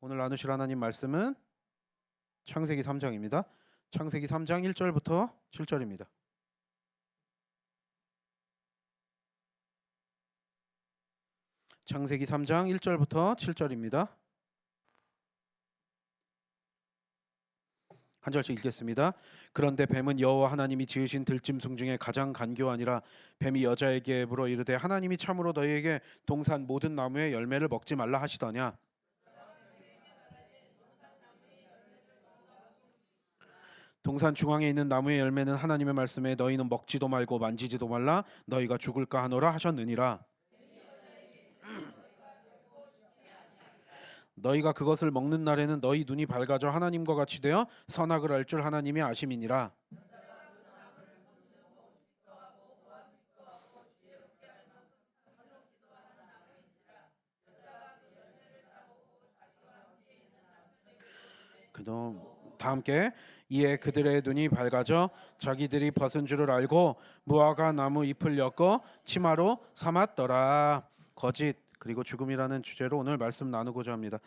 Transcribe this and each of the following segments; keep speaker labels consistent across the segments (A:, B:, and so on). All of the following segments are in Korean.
A: 오늘 나누실 하나님 말씀은 창세기 3장입니다. 창세기 3장 1절부터 7절입니다. 창세기 3장 1절부터 7절입니다. 한 절씩 읽겠습니다. 그런데 뱀은 여호와 하나님이 지으신 들짐승 중에 가장 간교하니라. 뱀이 여자에게 물어 이르되 하나님이 참으로 너희에게 동산 모든 나무의 열매를 먹지 말라 하시더냐. 동산 중앙에 있는 나무의 열매는 하나님의 말씀에 너희는 먹지도 말고 만지지도 말라 너희가 죽을까 하노라 하셨느니라. 너희가 그것을 먹는 날에는 너희 눈이 밝아져 하나님과 같이 되어 선악을 알 줄 하나님이 아심이니라. 그다음 다 함께 이에 그들의 눈이 밝아져 자기들이 벗은 줄을 알고 무화과 나무 잎을 엮어 치마로 삼았더라. 거짓 그리고 죽음이라는 주제로 오늘 말씀 나누고자 합니다.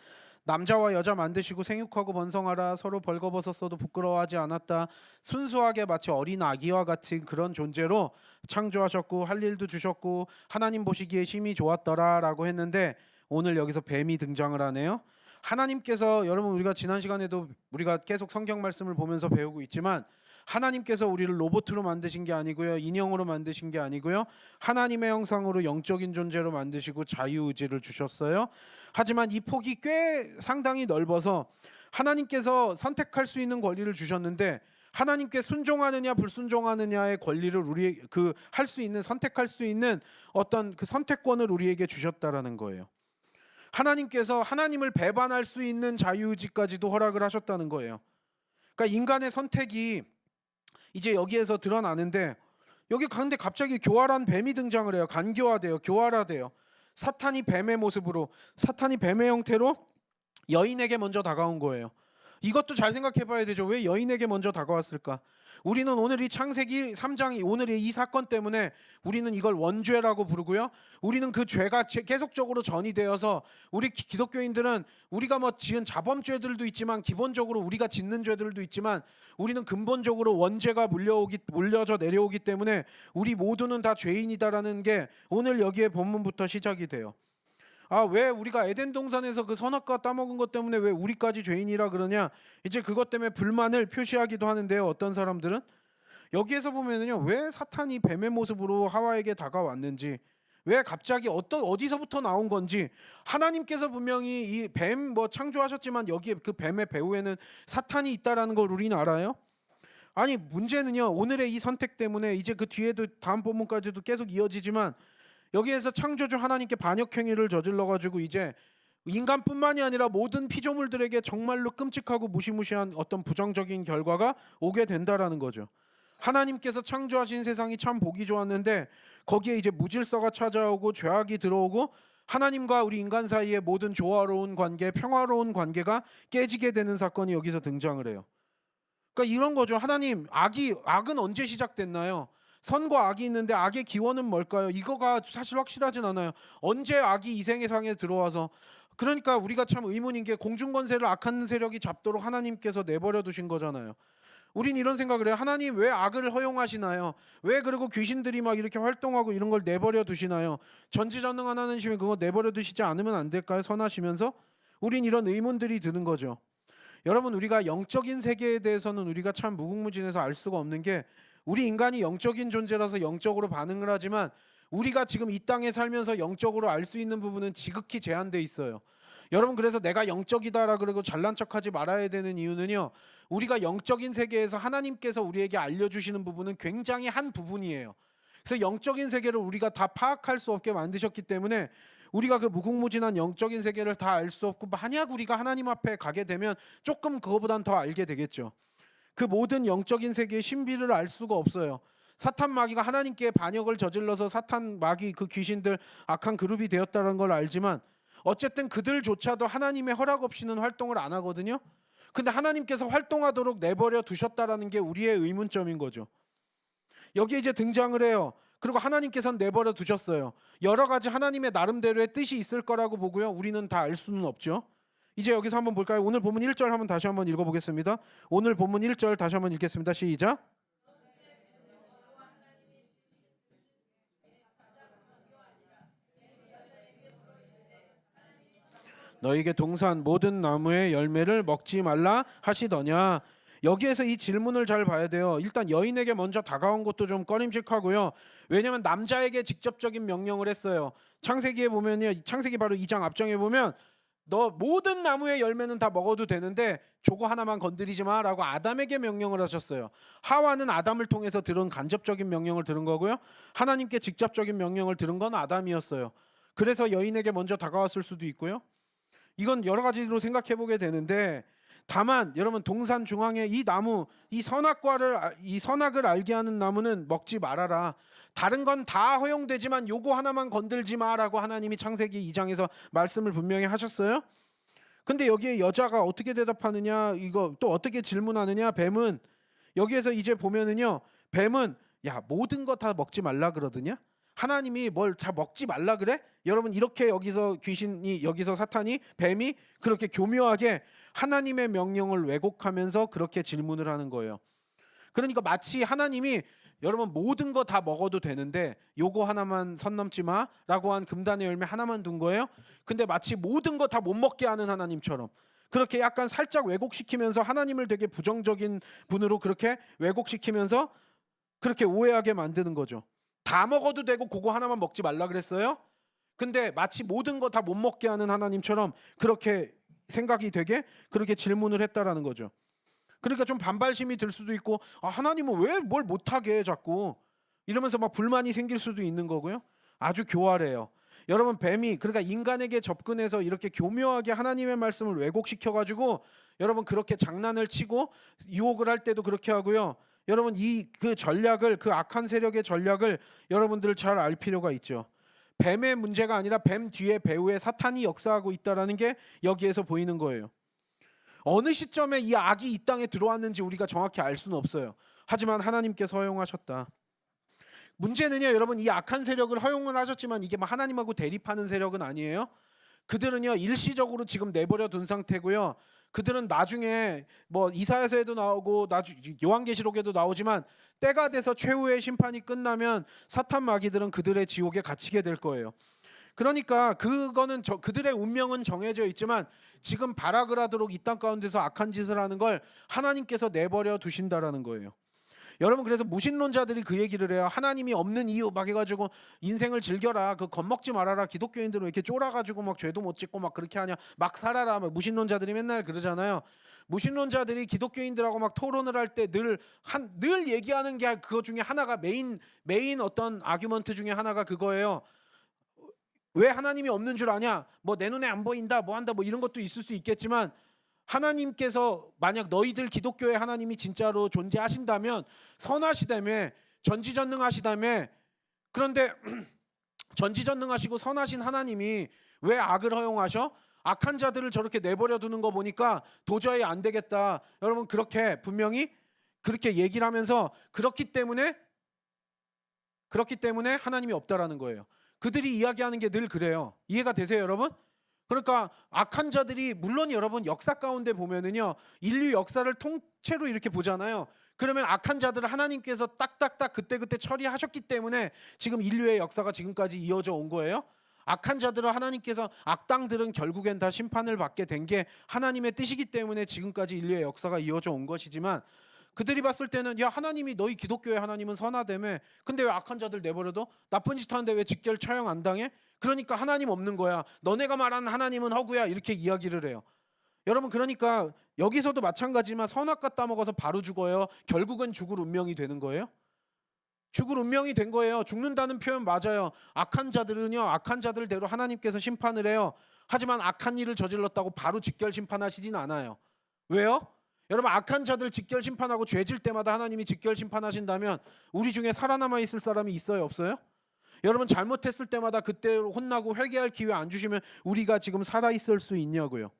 A: 남자와 여자 만드시고 생육하고 번성하라. 서로 벌거벗었어도 부끄러워하지 않았다. 순수하게 마치 어린 아기와 같은 그런 존재로 창조하셨고 할 일도 주셨고 하나님 보시기에 심히 좋았더라라고 했는데 오늘 여기서 뱀이 등장을 하네요. 하나님께서 여러분 우리가 지난 시간에도 우리가 계속 성경 말씀을 보면서 배우고 있지만 하나님께서 우리를 로봇으로 만드신 게 아니고요. 인형으로 만드신 게 아니고요. 하나님의 형상으로 영적인 존재로 만드시고 자유의지를 주셨어요. 하지만 이 폭이 꽤 상당히 넓어서 하나님께서 선택할 수 있는 권리를 주셨는데 하나님께 순종하느냐 불순종하느냐의 권리를 우리 할 수 있는 선택할 수 있는 어떤 그 선택권을 우리에게 주셨다라는 거예요. 하나님께서 하나님을 배반할 수 있는 자유의지까지도 허락을 하셨다는 거예요. 그러니까 인간의 선택이 이제 여기에서 드러나는데 여기 가운데 갑자기 교활한 뱀이 등장을 해요. 간교화돼요. 교활화돼요. 사탄이 뱀의 모습으로 사탄이 뱀의 형태로 여인에게 먼저 다가온 거예요. 이것도 잘 생각해 봐야 되죠. 왜 여인에게 먼저 다가왔을까? 우리는 오늘 이 창세기 3장 오늘의 이 사건 때문에 우리는 이걸 원죄라고 부르고요. 우리는 그 죄가 계속적으로 전이되어서 우리 기독교인들은 우리가 뭐 지은 자범죄들도 있지만 기본적으로 우리가 짓는 죄들도 있지만 우리는 근본적으로 원죄가 물려져 내려오기 때문에 우리 모두는 다 죄인이다라는 게 오늘 여기에 본문부터 시작이 돼요. 왜 우리가 에덴 동산에서 그 선악과 따먹은 것 때문에 왜 우리까지 죄인이라 그러냐? 이제 그것 때문에 불만을 표시하기도 하는데요. 어떤 사람들은 여기에서 보면은요. 왜 사탄이 뱀의 모습으로 하와에게 다가왔는지, 왜 갑자기 어디서부터 나온 건지, 하나님께서 분명히 이 뱀 창조하셨지만 여기에 그 뱀의 배후에는 사탄이 있다라는 걸 우리는 알아요. 아니 문제는요. 오늘의 이 선택 때문에 이제 그 뒤에도 다음 본문까지도 계속 이어지지만 여기에서 창조주 하나님께 반역 행위를 저질러 가지고 이제 인간뿐만이 아니라 모든 피조물들에게 정말로 끔찍하고 무시무시한 어떤 부정적인 결과가 오게 된다라는 거죠. 하나님께서 창조하신 세상이 참 보기 좋았는데 거기에 이제 무질서가 찾아오고 죄악이 들어오고 하나님과 우리 인간 사이의 모든 조화로운 관계, 평화로운 관계가 깨지게 되는 사건이 여기서 등장을 해요. 그러니까 이런 거죠. 하나님, 악은 언제 시작됐나요? 선과 악이 있는데 악의 기원은 뭘까요? 이거가 사실 확실하진 않아요. 언제 악이 이 세상에 들어와서 그러니까 우리가 참 의문인 게 공중권세를 악한 세력이 잡도록 하나님께서 내버려 두신 거잖아요. 우린 이런 생각을 해요. 하나님 왜 악을 허용하시나요? 왜 그리고 귀신들이 막 이렇게 활동하고 이런 걸 내버려 두시나요? 전지전능한 하나님이 그거 내버려 두시지 않으면 안 될까요? 선하시면서 우린 이런 의문들이 드는 거죠. 여러분 우리가 영적인 세계에 대해서는 우리가 참 무궁무진해서 알 수가 없는 게 우리 인간이 영적인 존재라서 영적으로 반응을 하지만 우리가 지금 이 땅에 살면서 영적으로 알 수 있는 부분은 지극히 제한돼 있어요. 여러분 그래서 내가 영적이다라 그러고 잘난 척하지 말아야 되는 이유는요. 우리가 영적인 세계에서 하나님께서 우리에게 알려주시는 부분은 굉장히 한 부분이에요. 그래서 영적인 세계를 우리가 다 파악할 수 없게 만드셨기 때문에 우리가 그 무궁무진한 영적인 세계를 다 알 수 없고 만약 우리가 하나님 앞에 가게 되면 조금 그거보단 더 알게 되겠죠. 그 모든 영적인 세계의 신비를 알 수가 없어요. 사탄 마귀가 하나님께 반역을 저질러서 사탄 마귀 그 귀신들 악한 그룹이 되었다는 걸 알지만 어쨌든 그들조차도 하나님의 허락 없이는 활동을 안 하거든요. 근데 하나님께서 활동하도록 내버려 두셨다라는 게 우리의 의문점인 거죠. 여기에 이제 등장을 해요. 그리고 하나님께서는 내버려 두셨어요. 여러 가지 하나님의 나름대로의 뜻이 있을 거라고 보고요. 우리는 다 알 수는 없죠. 이제 여기서 한번 볼까요? 오늘 본문 1절 한번 다시 한번 읽어보겠습니다. 오늘 본문 1절 다시 한번 읽겠습니다. 시작. 너에게 동산 모든 나무의 열매를 먹지 말라 하시더냐. 여기에서 이 질문을 잘 봐야 돼요. 일단 여인에게 먼저 다가온 것도 좀 꺼림칙하고요. 왜냐하면 남자에게 직접적인 명령을 했어요. 창세기에 보면요, 창세기 바로 2장 앞장에 보면 너 모든 나무의 열매는 다 먹어도 되는데 저거 하나만 건드리지 마라고 아담에게 명령을 하셨어요. 하와는 아담을 통해서 들은 간접적인 명령을 들은 거고요. 하나님께 직접적인 명령을 들은 건 아담이었어요. 그래서 여인에게 먼저 다가왔을 수도 있고요. 이건 여러 가지로 생각해 보게 되는데, 다만 여러분 동산 중앙에 이 나무, 이 선악을 알게 하는 나무는 먹지 말아라. 다른 건 다 허용되지만 요거 하나만 건들지 마라고 하나님이 창세기 2장에서 말씀을 분명히 하셨어요. 근데 여기에 여자가 어떻게 대답하느냐, 이거 또 어떻게 질문하느냐. 뱀은 여기에서 이제 보면은요, 뱀은 야 모든 거 다 먹지 말라 그러더냐. 하나님이 뭘 다 먹지 말라 그래? 여러분 이렇게 여기서 귀신이, 여기서 사탄이, 뱀이 그렇게 교묘하게 하나님의 명령을 왜곡하면서 그렇게 질문을 하는 거예요. 그러니까 마치 하나님이 여러분 모든 거 다 먹어도 되는데 요거 하나만 선 넘지 마라고 한 금단의 열매 하나만 둔 거예요. 근데 마치 모든 거 다 못 먹게 하는 하나님처럼 그렇게 약간 살짝 왜곡시키면서 하나님을 되게 부정적인 분으로 그렇게 왜곡시키면서 그렇게 오해하게 만드는 거죠. 다 먹어도 되고 그거 하나만 먹지 말라 그랬어요. 근데 마치 모든 거 다 못 먹게 하는 하나님처럼 그렇게 생각이 되게 그렇게 질문을 했다라는 거죠. 그러니까 좀 반발심이 들 수도 있고, 아 하나님은 왜 뭘 못하게 해 자꾸 이러면서 막 불만이 생길 수도 있는 거고요. 아주 교활해요. 여러분 뱀이 그러니까 인간에게 접근해서 이렇게 교묘하게 하나님의 말씀을 왜곡시켜 가지고 여러분 그렇게 장난을 치고 유혹을 할 때도 그렇게 하고요. 여러분 그 전략을, 그 악한 세력의 전략을 여러분들 잘 알 필요가 있죠. 뱀의 문제가 아니라 뱀 뒤에 배후에 사탄이 역사하고 있다라는 게 여기에서 보이는 거예요. 어느 시점에 이 악이 이 땅에 들어왔는지 우리가 정확히 알 수는 없어요. 하지만 하나님께서 허용하셨다. 문제는요, 여러분 이 악한 세력을 허용을 하셨지만 이게 막 하나님하고 대립하는 세력은 아니에요. 그들은요 일시적으로 지금 내버려 둔 상태고요. 그들은 나중에 뭐 이사야서에도 나오고 요한계시록에도 나오지만 때가 돼서 최후의 심판이 끝나면 사탄 마귀들은 그들의 지옥에 갇히게 될 거예요. 그러니까 그거는 그들의 운명은 정해져 있지만 지금 발악을 하도록 이 땅 가운데서 악한 짓을 하는 걸 하나님께서 내버려 두신다라는 거예요. 여러분 그래서 무신론자들이 그 얘기를 해요. 하나님이 없는 이유 막 해가지고 인생을 즐겨라, 그 겁먹지 말아라, 기독교인들은 왜 이렇게 쫄아가지고 막 죄도 못 짓고 막 그렇게 하냐, 막 살아라, 막 무신론자들이 맨날 그러잖아요. 무신론자들이 기독교인들하고 막 토론을 할 때 늘 얘기하는 게 그거 중에 하나가 메인 어떤 아규먼트 중에 하나가 그거예요. 왜 하나님이 없는 줄 아냐? 뭐 내 눈에 안 보인다, 뭐 한다, 뭐 이런 것도 있을 수 있겠지만 하나님께서 만약 너희들 기독교의 하나님이 진짜로 존재하신다면 선하시다며, 전지전능하시다며, 그런데 전지전능하시고 선하신 하나님이 왜 악을 허용하셔? 악한 자들을 저렇게 내버려 두는 거 보니까 도저히 안 되겠다. 여러분 그렇게 분명히 그렇게 얘기를 하면서 그렇기 때문에 하나님이 없다라는 거예요. 그들이 이야기하는 게 늘 그래요. 이해가 되세요, 여러분? 그러니까 악한 자들이, 물론 여러분 역사 가운데 보면은요 인류 역사를 통째로 이렇게 보잖아요. 그러면 악한 자들을 하나님께서 딱딱딱 그때그때 처리하셨기 때문에 지금 인류의 역사가 지금까지 이어져 온 거예요. 악한 자들을 하나님께서, 악당들은 결국엔 다 심판을 받게 된 게 하나님의 뜻이기 때문에 지금까지 인류의 역사가 이어져 온 것이지만, 그들이 봤을 때는 야 하나님이, 너희 기독교의 하나님은 선하다며, 근데 왜 악한 자들 내버려둬? 나쁜 짓 하는데 왜 직결 처형 안 당해? 그러니까 하나님 없는 거야, 너네가 말하는 하나님은 허구야, 이렇게 이야기를 해요. 여러분 그러니까 여기서도 마찬가지지만 선악과 따먹어서 바로 죽어요. 결국은 죽을 운명이 되는 거예요. 죽을 운명이 된 거예요. 죽는다는 표현 맞아요. 악한 자들은요 악한 자들대로 하나님께서 심판을 해요. 하지만 악한 일을 저질렀다고 바로 직결 심판하시진 않아요. 왜요? 여러분 악한 자들 직결 심판하고 죄질 때마다 하나님이 직결 심판하신다면 우리 중에 살아남아 있을 사람이 있어요, 없어요? 여러분 잘못했을 때마다 그때 혼나고 회개할 기회 안 주시면 우리가 지금 살아 있을 수 있냐고요.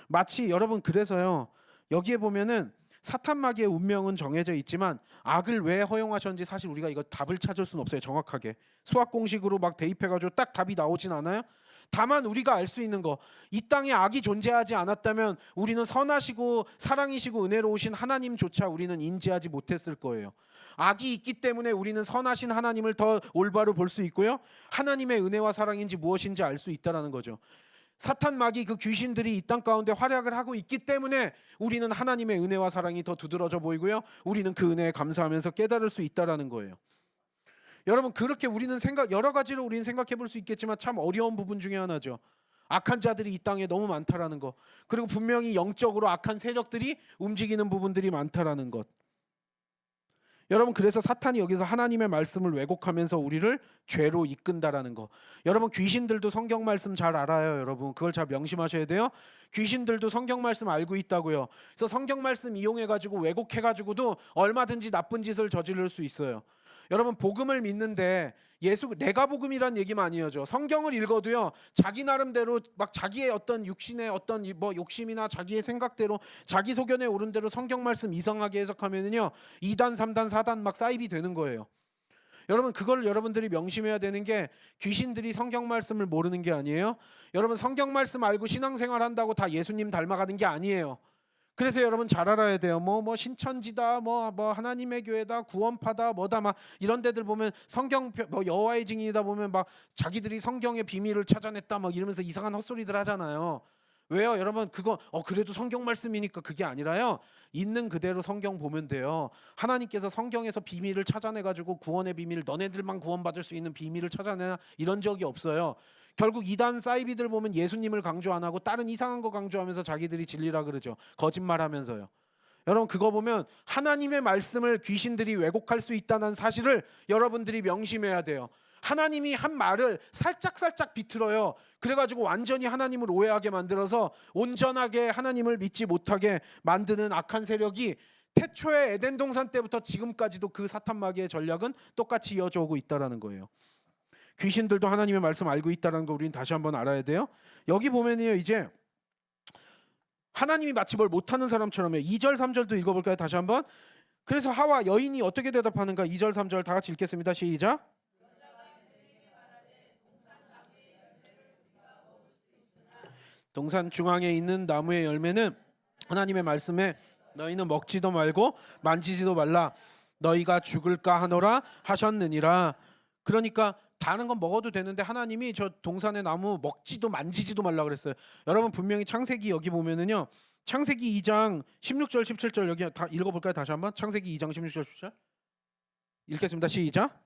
A: 마치 여러분 그래서요 여기에 보면은 사탄 마귀의 운명은 정해져 있지만 악을 왜 허용하셨는지 사실 우리가 이거 답을 찾을 수는 없어요. 정확하게 수학 공식으로 막 대입해가지고 딱 답이 나오진 않아요. 다만 우리가 알 수 있는 거, 이 땅에 악이 존재하지 않았다면 우리는 선하시고 사랑이시고 은혜로우신 하나님조차 우리는 인지하지 못했을 거예요. 악이 있기 때문에 우리는 선하신 하나님을 더 올바로 볼 수 있고요, 하나님의 은혜와 사랑인지 무엇인지 알 수 있다라는 거죠. 사탄 마귀 그 귀신들이 이 땅 가운데 활약을 하고 있기 때문에 우리는 하나님의 은혜와 사랑이 더 두드러져 보이고요, 우리는 그 은혜에 감사하면서 깨달을 수 있다라는 거예요. 여러분, 그렇게 우리는 여러 가지로 우리는 생각해 볼 수 있겠지만 참 어려운 부분 중에 하나죠. 악한 자들이 이 땅에 너무 많다라는 것, 그리고 분명히 영적으로 악한 세력들이 움직이는 부분들이 많다라는 것. 여러분, 그래서 사탄이 여기서 하나님의 말씀을 왜곡하면서 우리를 죄로 이끈다라는 거. 여러분, 귀신들도 성경 말씀 잘 알아요. 여러분, 그걸 잘 명심하셔야 돼요. 귀신들도 성경 말씀 알고 있다고요. 그래서 성경 말씀 이용해 가지고 왜곡해 가지고도 얼마든지 나쁜 짓을 저지를 수 있어요. 여러분, 복음을 믿는데 내가 복음이란 얘기만 아니죠. 성경을 읽어도요, 자기 나름대로 막 자기의 어떤 육신의 어떤 뭐 욕심이나 자기의 생각대로 자기 소견에 오른 대로 성경 말씀 이상하게 해석하면은요, 2단, 3단, 4단 막 사입이 되는 거예요. 여러분, 그걸 여러분들이 명심해야 되는 게, 귀신들이 성경 말씀을 모르는 게 아니에요. 여러분, 성경 말씀 알고 신앙생활 한다고 다 예수님 닮아가는 게 아니에요. 그래서 여러분 잘 알아야 돼요. 뭐 신천지다, 뭐 하나님의 교회다, 구원파다, 뭐다 막 이런 데들 보면 성경 뭐 여호와의 증인이다 보면 막 자기들이 성경의 비밀을 찾아냈다 막 이러면서 이상한 헛소리들 하잖아요. 왜요? 여러분, 그거 그래도 성경 말씀이니까 그게 아니라요, 있는 그대로 성경 보면 돼요. 하나님께서 성경에서 비밀을 찾아내 가지고 구원의 비밀, 너네들만 구원받을 수 있는 비밀을 찾아내나 이런 적이 없어요. 결국 이단 사이비들 보면 예수님을 강조 안 하고 다른 이상한 거 강조하면서 자기들이 진리라 그러죠. 거짓말하면서요. 여러분, 그거 보면 하나님의 말씀을 귀신들이 왜곡할 수 있다는 사실을 여러분들이 명심해야 돼요. 하나님이 한 말을 살짝 비틀어요. 그래가지고 완전히 하나님을 오해하게 만들어서 온전하게 하나님을 믿지 못하게 만드는 악한 세력이 태초의 에덴 동산 때부터 지금까지도 그 사탄 마귀의 전략은 똑같이 이어져 오고 있다라는 거예요. 귀신들도 하나님의 말씀 알고 있다는 거 우리는 다시 한번 알아야 돼요. 여기 보면요, 이제 하나님이 마치 뭘 못하는 사람처럼요. 2절 3절도 읽어볼까요? 다시 한번. 그래서 하와 여인이 어떻게 대답하는가? 2절 3절 다 같이 읽겠습니다. 시작. 동산 중앙에 있는 나무의 열매는 하나님의 말씀에 너희는 먹지도 말고 만지지도 말라, 너희가 죽을까 하노라 하셨느니라. 그러니까 다른 건 먹어도 되는데 하나님이 저 동산의 나무 먹지도 만지지도 말라 그랬어요. 여러분, 분명히 창세기 여기 보면은요, 창세기 2장 16절 17절 여기 다 읽어볼까요? 다시 한번. 창세기 2장 16절 17절 읽겠습니다. 시작.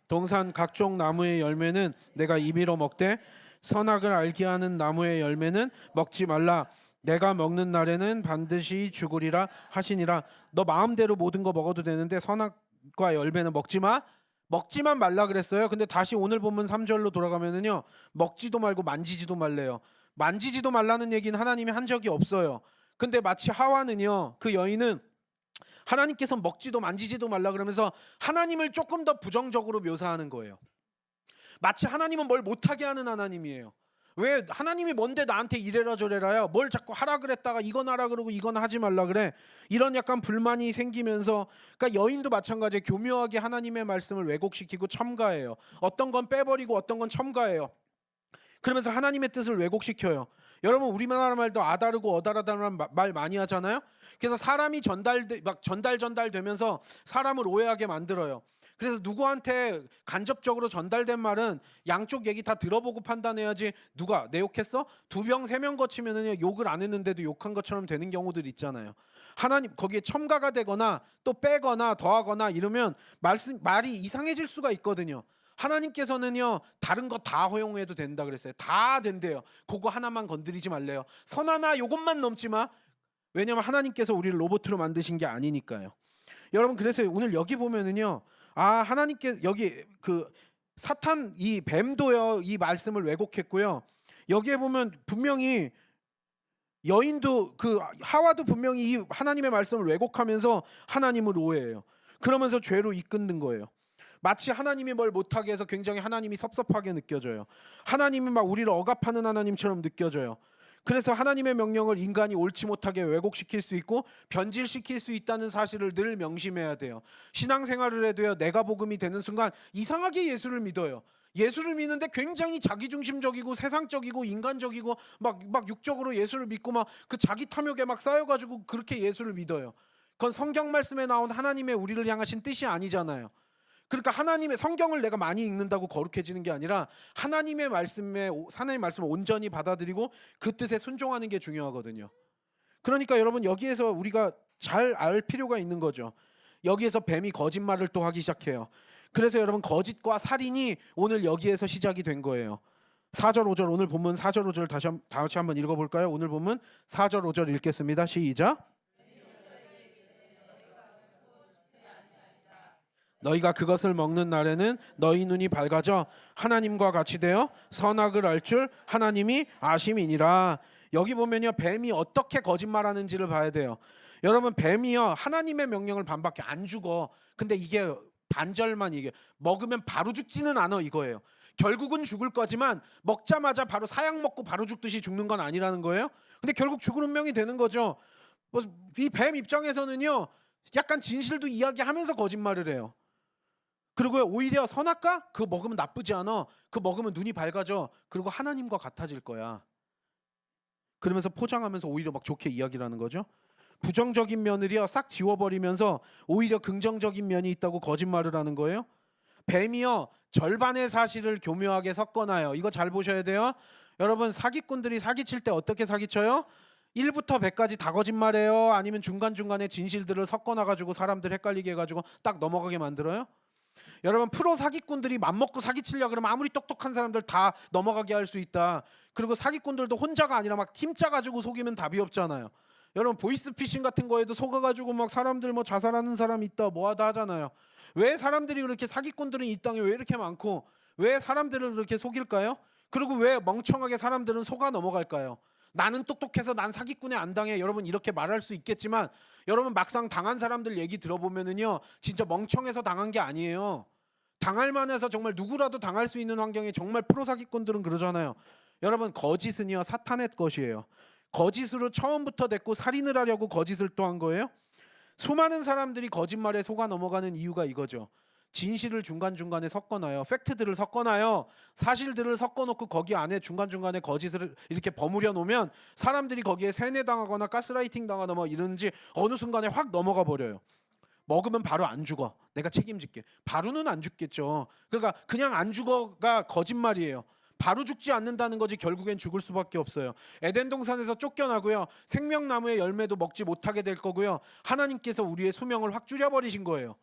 A: 동산 각종 나무의 열매는 내가 임의로 먹되 선악을 알게 하는 나무의 열매는 먹지 말라, 내가 먹는 날에는 반드시 죽으리라 하시니라. 너 마음대로 모든 거 먹어도 되는데 선악과 열매는 먹지만 말라 그랬어요. 근데 다시 오늘 본문 3절로 돌아가면은요, 먹지도 말고 만지지도 말래요. 만지지도 말라는 얘기는 하나님이 한 적이 없어요. 근데 마치 하와는요, 그 여인은 하나님께서 먹지도 만지지도 말라 그러면서 하나님을 조금 더 부정적으로 묘사하는 거예요. 마치 하나님은 뭘 못하게 하는 하나님이에요. 왜 하나님이 뭔데 나한테 이래라 저래라요? 뭘 자꾸 하라 그랬다가 이건 하라 그러고 이건 하지 말라 그래? 이런 약간 불만이 생기면서, 그러니까 여인도 마찬가지예요. 교묘하게 하나님의 말씀을 왜곡시키고 첨가해요. 어떤 건 빼버리고 어떤 건 첨가해요. 그러면서 하나님의 뜻을 왜곡시켜요. 여러분, 우리나라 말도 아다르고 어다르다는 말 많이 하잖아요. 그래서 사람이 전달되면서 사람을 오해하게 만들어요. 그래서 누구한테 간접적으로 전달된 말은 양쪽 얘기 다 들어보고 판단해야지. 누가 내 욕했어? 2명 3명 거치면은 욕을 안 했는데도 욕한 것처럼 되는 경우들 있잖아요. 하나님 거기에 첨가가 되거나 또 빼거나 더하거나 이러면 말이 이상해질 수가 있거든요. 하나님께서는요, 다른 거 다 허용해도 된다 그랬어요. 다 된대요. 그거 하나만 건드리지 말래요. 선 하나 요것만 넘지 마. 왜냐면 하나님께서 우리를 로봇으로 만드신 게 아니니까요. 여러분, 그래서 오늘 여기 보면은요, 하나님께 여기 그 사탄 이 뱀도요, 이 말씀을 왜곡했고요. 여기에 보면 분명히 여인도 그 하와도 분명히 이 하나님의 말씀을 왜곡하면서 하나님을 오해해요. 그러면서 죄로 이끄는 거예요. 마치 하나님이 뭘 못하게 해서 굉장히 하나님이 섭섭하게 느껴져요. 하나님이 막 우리를 억압하는 하나님처럼 느껴져요. 그래서 하나님의 명령을 인간이 옳지 못하게 왜곡시킬 수 있고 변질시킬 수 있다는 사실을 늘 명심해야 돼요. 신앙생활을 해도요, 내가 복음이 되는 순간 이상하게 예수를 믿어요. 예수를 믿는데 굉장히 자기중심적이고 세상적이고 인간적이고 막 육적으로 예수를 믿고 막 그 자기 탐욕에 막 쌓여가지고 그렇게 예수를 믿어요. 그건 성경 말씀에 나온 하나님의 우리를 향하신 뜻이 아니잖아요. 그러니까 하나님의 성경을 내가 많이 읽는다고 거룩해지는 게 아니라 하나님의 말씀을 온전히 받아들이고 그 뜻에 순종하는 게 중요하거든요. 그러니까 여러분 여기에서 우리가 잘 알 필요가 있는 거죠. 여기에서 뱀이 거짓말을 또 하기 시작해요. 그래서 여러분 거짓과 살인이 오늘 여기에서 시작이 된 거예요. 4절 5절 오늘 본문 4절 5절 다시 한번 읽어볼까요? 오늘 본문 4절 5절 읽겠습니다. 시작. 너희가 그것을 먹는 날에는 너희 눈이 밝아져 하나님과 같이 되어 선악을 알 줄 하나님이 아심이니라. 여기 보면요, 뱀이 어떻게 거짓말하는지를 봐야 돼요. 여러분 뱀이요 하나님의 명령을 반밖에 안 죽어. 근데 이게 반절만 이게 먹으면 바로 죽지는 않아 이거예요. 결국은 죽을 거지만 먹자마자 바로 사약 먹고 바로 죽듯이 죽는 건 아니라는 거예요. 근데 결국 죽을 운명이 되는 거죠. 이 뱀 입장에서는요 약간 진실도 이야기하면서 거짓말을 해요. 그리고 오히려 선악과 그거 먹으면 나쁘지 않아. 그거 먹으면 눈이 밝아져. 그리고 하나님과 같아질 거야. 그러면서 포장하면서 오히려 막 좋게 이야기를 하는 거죠. 부정적인 면을요 싹 지워버리면서 오히려 긍정적인 면이 있다고 거짓말을 하는 거예요. 뱀이요 절반의 사실을 교묘하게 섞어놔요. 이거 잘 보셔야 돼요. 여러분 사기꾼들이 사기칠 때 어떻게 사기쳐요? 1부터 100까지 다 거짓말해요? 아니면 중간중간에 진실들을 섞어놔가지고 사람들 헷갈리게 해가지고 딱 넘어가게 만들어요? 여러분 프로 사기꾼들이 맘먹고 사기치려고 그러면 아무리 똑똑한 사람들 다 넘어가게 할 수 있다. 그리고 사기꾼들도 혼자가 아니라 막 팀 짜가지고 속이면 답이 없잖아요. 여러분 보이스피싱 같은 거에도 속아가지고 막 사람들 뭐 자살하는 사람 있다 뭐하다 하잖아요. 왜 사람들이 그렇게 사기꾼들은 이 땅에 왜 이렇게 많고 왜 사람들을 그렇게 속일까요? 그리고 왜 멍청하게 사람들은 속아 넘어갈까요? 나는 똑똑해서 난 사기꾼에 안 당해. 여러분 이렇게 말할 수 있겠지만 여러분 막상 당한 사람들 얘기 들어보면은요 진짜 멍청해서 당한 게 아니에요. 당할 만해서 정말 누구라도 당할 수 있는 환경에 정말 프로 사기꾼들은 그러잖아요. 여러분 거짓은요 사탄의 것이에요. 거짓으로 처음부터 됐고 살인을 하려고 거짓을 또 한 거예요. 수많은 사람들이 거짓말에 속아 넘어가는 이유가 이거죠. 진실을 중간중간에 섞어놔요. 팩트들을 섞어놔요. 사실들을 섞어놓고 거기 안에 중간중간에 거짓을 이렇게 버무려 놓으면 사람들이 거기에 세뇌당하거나 가스라이팅 당하거나 뭐 이러는지 어느 순간에 확 넘어가 버려요. 먹으면 바로 안 죽어. 내가 책임질게. 바로는 안 죽겠죠. 그러니까 그냥 안 죽어가 거짓말이에요. 바로 죽지 않는다는 거지 결국엔 죽을 수밖에 없어요. 에덴 동산에서 쫓겨나고요. 생명나무의 열매도 먹지 못하게 될 거고요. 하나님께서 우리의 수명을 확 줄여버리신 거예요.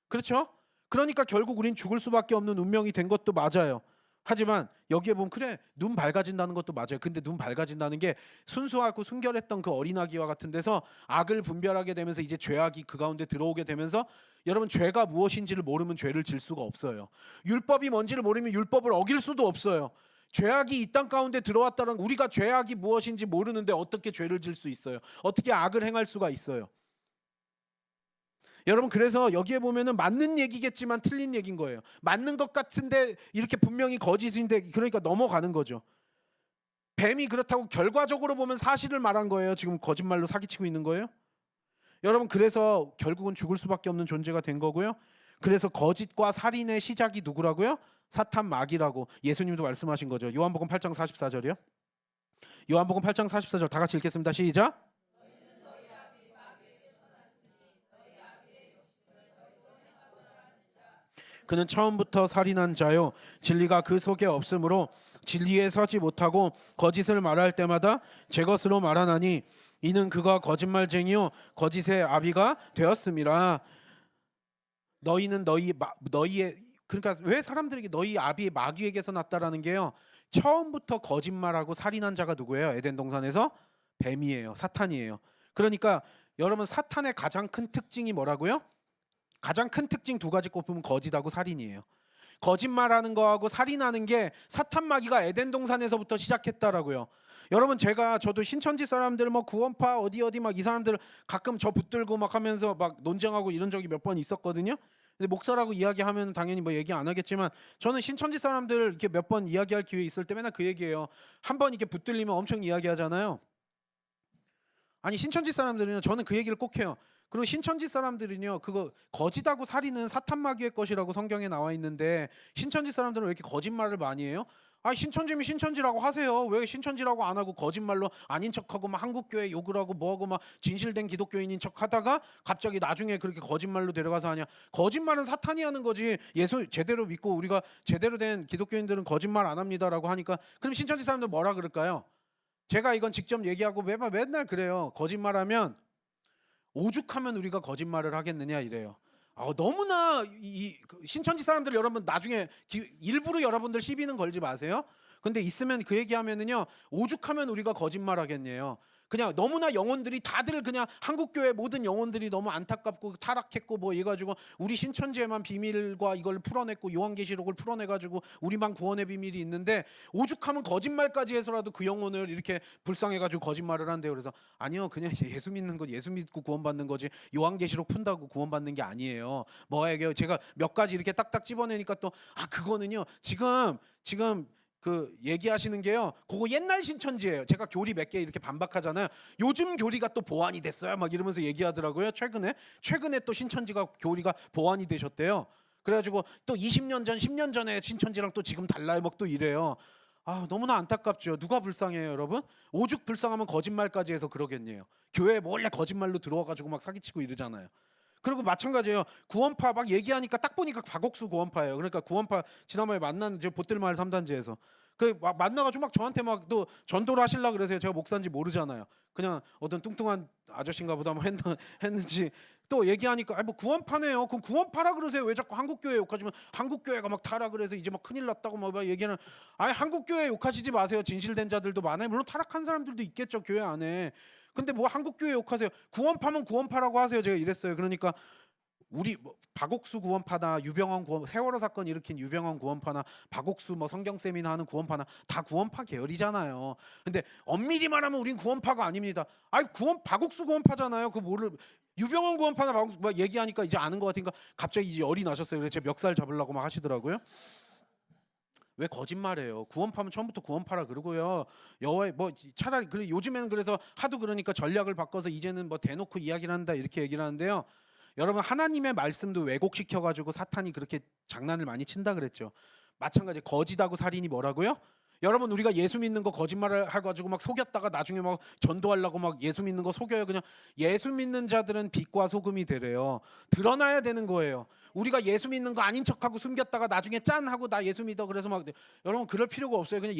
A: 그렇죠? 그러니까 결국 우린 죽을 수밖에 없는 운명이 된 것도 맞아요. 하지만 여기에 보면 그래 눈 밝아진다는 것도 맞아요. 근데 눈 밝아진다는 게 순수하고 순결했던 그 어린아기와 같은 데서 악을 분별하게 되면서 이제 죄악이 그 가운데 들어오게 되면서 여러분 죄가 무엇인지를 모르면 죄를 질 수가 없어요. 율법이 뭔지를 모르면 율법을 어길 수도 없어요. 죄악이 이 땅 가운데 들어왔다는 우리가 죄악이 무엇인지 모르는데 어떻게 죄를 질 수 있어요? 어떻게 악을 행할 수가 있어요? 여러분 그래서 여기에 보면은 맞는 얘기겠지만 틀린 얘기인 거예요. 맞는 것 같은데 이렇게 분명히 거짓인데 그러니까 넘어가는 거죠. 뱀이 그렇다고 결과적으로 보면 사실을 말한 거예요. 지금 거짓말로 사기치고 있는 거예요. 여러분 그래서 결국은 죽을 수밖에 없는 존재가 된 거고요. 그래서 거짓과 살인의 시작이 누구라고요? 사탄 마귀라고 예수님도 말씀하신 거죠. 요한복음 8장 44절이요. 요한복음 8장 44절 다 같이 읽겠습니다. 시작. 그는 처음부터 살인한 자요 진리가 그 속에 없으므로 진리에 서지 못하고 거짓을 말할 때마다 제 것으로 말하나니 이는 그가 거짓말쟁이요 거짓의 아비가 되었음이라. 너희는 너희의 그러니까 왜 사람들에게 너희 아비 마귀에게서 났다라는 게요. 처음부터 거짓말하고 살인한 자가 누구예요? 에덴 동산에서 뱀이에요. 사탄이에요. 그러니까 여러분 사탄의 가장 큰 특징이 뭐라고요? 가장 큰 특징 두 가지 꼽으면 거짓하고 살인이에요. 거짓말하는 거하고 살인하는 게 사탄 마귀가 에덴 동산에서부터 시작했다라고요. 여러분 저도 신천지 사람들 뭐 구원파 어디 막 이 사람들 가끔 저 붙들고 막 하면서 막 논쟁하고 이런 적이 몇 번 있었거든요. 근데 목사라고 이야기하면 당연히 뭐 얘기 안 하겠지만 저는 신천지 사람들 이렇게 몇 번 이야기할 기회 있을 때 맨날 그 얘기예요. 한 번 이렇게 붙들리면 엄청 이야기하잖아요. 아니 신천지 사람들은요, 저는 그 얘기를 꼭 해요. 그리고 신천지 사람들은요, 그거 거짓하고 살인은 사탄 마귀의 것이라고 성경에 나와 있는데 신천지 사람들은 왜 이렇게 거짓말을 많이 해요? 아, 신천지면 신천지라고 하세요. 왜 신천지라고 안 하고 거짓말로 아닌 척하고 막 한국교회 욕을 하고 뭐하고 막 진실된 기독교인인 척하다가 갑자기 나중에 그렇게 거짓말로 데려가서 하냐? 거짓말은 사탄이 하는 거지. 예수 제대로 믿고 우리가 제대로 된 기독교인들은 거짓말 안 합니다라고 하니까 그럼 신천지 사람들 뭐라 그럴까요? 제가 이건 직접 얘기하고 맨날 그래요. 거짓말하면 오죽하면 우리가 거짓말을 하겠느냐 이래요. 너무나 그 신천지 사람들 여러분 나중에 일부러 여러분들 시비는 걸지 마세요. 근데 있으면 그 얘기하면은요, 오죽하면 우리가 거짓말 하겠네요. 그냥 너무나 영혼들이 다들 그냥 한국교회 모든 영혼들이 너무 안타깝고 타락했고 뭐 해가지고 우리 신천지에만 비밀과 이걸 풀어냈고 요한계시록을 풀어내가지고 우리만 구원의 비밀이 있는데 오죽하면 거짓말까지 해서라도 그 영혼을 이렇게 불쌍해가지고 거짓말을 한대요. 그래서 아니요, 그냥 예수 믿는 거, 예수 믿고 구원받는 거지 요한계시록 푼다고 구원받는 게 아니에요. 뭐예요? 제가 몇 가지 이렇게 딱딱 집어내니까 또 그거는요 지금 그 얘기하시는 게요, 그거 옛날 신천지예요. 제가 교리 몇 개 이렇게 반박하잖아요. 요즘 교리가 또 보완이 됐어요 막 이러면서 얘기하더라고요. 최근에 또 신천지가 교리가 보완이 되셨대요. 그래가지고 또 20년 전 10년 전에 신천지랑 또 지금 달라요 막 또 이래요. 너무나 안타깝죠. 누가 불쌍해요 여러분? 오죽 불쌍하면 거짓말까지 해서 그러겠네요. 교회에 몰래 거짓말로 들어와가지고 막 사기치고 이러잖아요. 그리고 마찬가지예요. 구원파 막 얘기하니까 딱 보니까 박옥수 구원파예요. 그러니까 구원파 지난번에 만난 보뜰마을 3단지에서 만나가지고 막 저한테 막 또 전도를 하시려고 그래서요. 제가 목사인지 모르잖아요. 그냥 어떤 뚱뚱한 아저씨인가 보다 뭐 했는지 또 얘기하니까 뭐 구원파네요. 그럼 구원파라 그러세요. 왜 자꾸 한국교회 욕하시면 한국교회가 막 타라 그래서 이제 막 큰일 났다고 막 얘기는. 한국교회 욕하시지 마세요. 진실된 자들도 많아요. 물론 타락한 사람들도 있겠죠 교회 안에. 근데 뭐 한국교회 욕하세요. 구원파면 구원파라고 하세요. 제가 이랬어요. 그러니까 우리 뭐 박옥수 구원파나 유병헌 구원, 세월호 사건 일으킨 유병헌 구원파나 박옥수 뭐 성경세미나 하는 구원파나 다 구원파 계열이잖아요. 근데 엄밀히 말하면 우린 구원파가 아닙니다. 박옥수 구원파잖아요. 그 뭐를 유병헌 구원파나 막 얘기하니까 이제 아는 것 같으니까 갑자기 이제 열이 나셨어요. 그래서 제 멱살 잡으려고 막 하시더라고요. 왜 거짓말해요? 구원파면 처음부터 구원파라 그러고요. 여호와의 뭐 차라리 요즘에는 그래서 하도 그러니까 전략을 바꿔서 이제는 뭐 대놓고 이야기를 한다 이렇게 얘기를 하는데요. 여러분 하나님의 말씀도 왜곡시켜 가지고 사탄이 그렇게 장난을 많이 친다 그랬죠. 마찬가지 거짓하고 살인이 뭐라고요? 여러분 우리가 예수 믿는 거 거짓말을 해가지고 막 속였다가 나중에 막 전도하려고 막 예수 믿는 거 속여요. 그냥 예수 믿는 자들은 빛과 소금이 되래요. 드러나야 되는 거예요. 우리가 예수 믿는 거 아닌 척하고 숨겼다가 나중에 짠 하고 나 예수 믿어 그래서 막 여러분 그럴 필요가 없어요. 그냥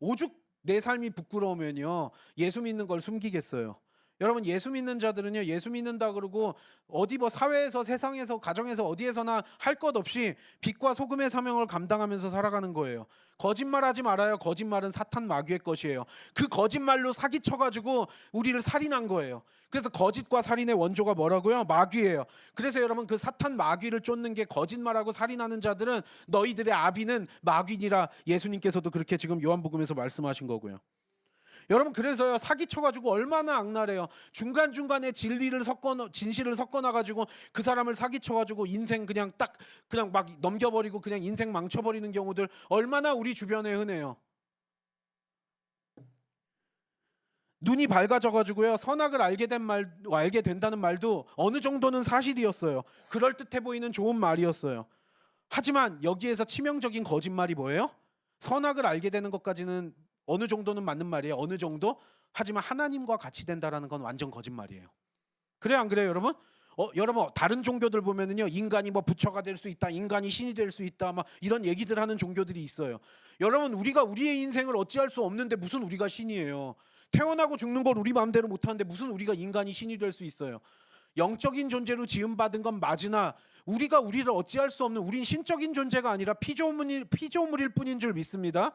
A: 오죽 내 삶이 부끄러우면요 예수 믿는 걸 숨기겠어요. 여러분 예수 믿는 자들은요 예수 믿는다 그러고 어디 뭐 사회에서 세상에서 가정에서 어디에서나 할 것 없이 빛과 소금의 사명을 감당하면서 살아가는 거예요. 거짓말하지 말아요. 거짓말은 사탄 마귀의 것이에요. 그 거짓말로 사기쳐가지고 우리를 살인한 거예요. 그래서 거짓과 살인의 원조가 뭐라고요? 마귀예요. 그래서 여러분 그 사탄 마귀를 쫓는 게 거짓말하고 살인하는 자들은 너희들의 아비는 마귀니라 예수님께서도 그렇게 지금 요한복음에서 말씀하신 거고요. 여러분 그래서요 사기쳐가지고 얼마나 악랄해요. 중간중간에 진실을 섞어놔가지고 그 사람을 사기쳐가지고 인생 그냥 막 넘겨버리고 그냥 인생 망쳐버리는 경우들 얼마나 우리 주변에 흔해요. 눈이 밝아져가지고요 선악을 알게 된다는 말도 어느 정도는 사실이었어요. 그럴듯해 보이는 좋은 말이었어요. 하지만 여기에서 치명적인 거짓말이 뭐예요? 선악을 알게 되는 것까지는 어느 정도는 맞는 말이에요. 어느 정도? 하지만 하나님과 같이 된다라는 건 완전 거짓말이에요. 그래요 안 그래요 여러분? 여러분 다른 종교들 보면은요 인간이 뭐 부처가 될 수 있다, 인간이 신이 될 수 있다, 막 이런 얘기들 하는 종교들이 있어요. 여러분 우리가 우리의 인생을 어찌할 수 없는데 무슨 우리가 신이에요? 태어나고 죽는 걸 우리 마음대로 못하는데 무슨 우리가 인간이 신이 될 수 있어요? 영적인 존재로 지음받은 건 맞으나 우리가 우리를 어찌할 수 없는 우린 신적인 존재가 아니라 피조물일 뿐인 줄 믿습니다.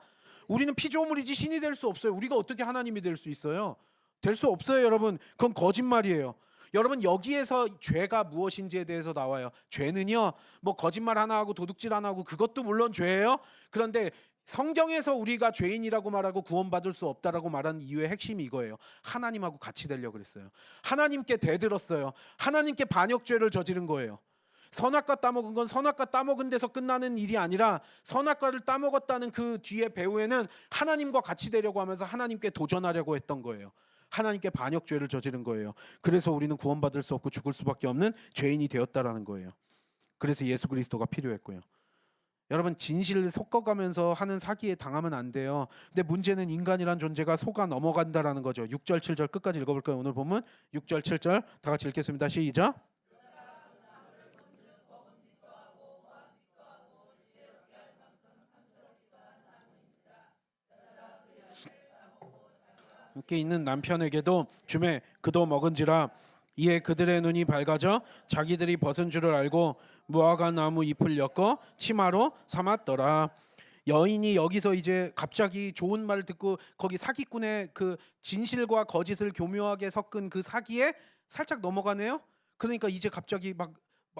A: 우리는 피조물이지 신이 될 수 없어요. 우리가 어떻게 하나님이 될 수 있어요? 될 수 없어요 여러분. 그건 거짓말이에요. 여러분 여기에서 죄가 무엇인지에 대해서 나와요. 죄는요 뭐 거짓말 하나 하고 도둑질 하나 하고 그것도 물론 죄예요. 그런데 성경에서 우리가 죄인이라고 말하고 구원받을 수 없다라고 말하는 이유의 핵심이 이거예요. 하나님하고 같이 되려고 그랬어요. 하나님께 대들었어요. 하나님께 반역죄를 저지른 거예요. 선악과 따먹은 건 선악과 따먹은 데서 끝나는 일이 아니라 선악과를 따먹었다는 그 뒤에 배후에는 하나님과 같이 되려고 하면서 하나님께 도전하려고 했던 거예요. 하나님께 반역죄를 저지른 거예요. 그래서 우리는 구원받을 수 없고 죽을 수밖에 없는 죄인이 되었다라는 거예요. 그래서 예수 그리스도가 필요했고요. 여러분, 진실을 섞어가면서 하는 사기에 당하면 안 돼요. 근데 문제는 인간이란 존재가 속아 넘어간다라는 거죠. 6절 7절 끝까지 읽어볼까요? 오늘 보면 6절 7절 다 같이 읽겠습니다. 시작. 함께 있는 남편에게도 주매 그도 먹은지라 이에 그들의 눈이 밝아져 자기들이 벗은 줄을 알고 무화과 나무 잎을 엮어 치마로 삼았더라. 여인이 여기서 이제 갑자기 좋은 말 듣고 거기 사기꾼의 그 진실과 거짓을 교묘하게 섞은 그 사기에 살짝 넘어가네요. 그러니까 이제 갑자기 막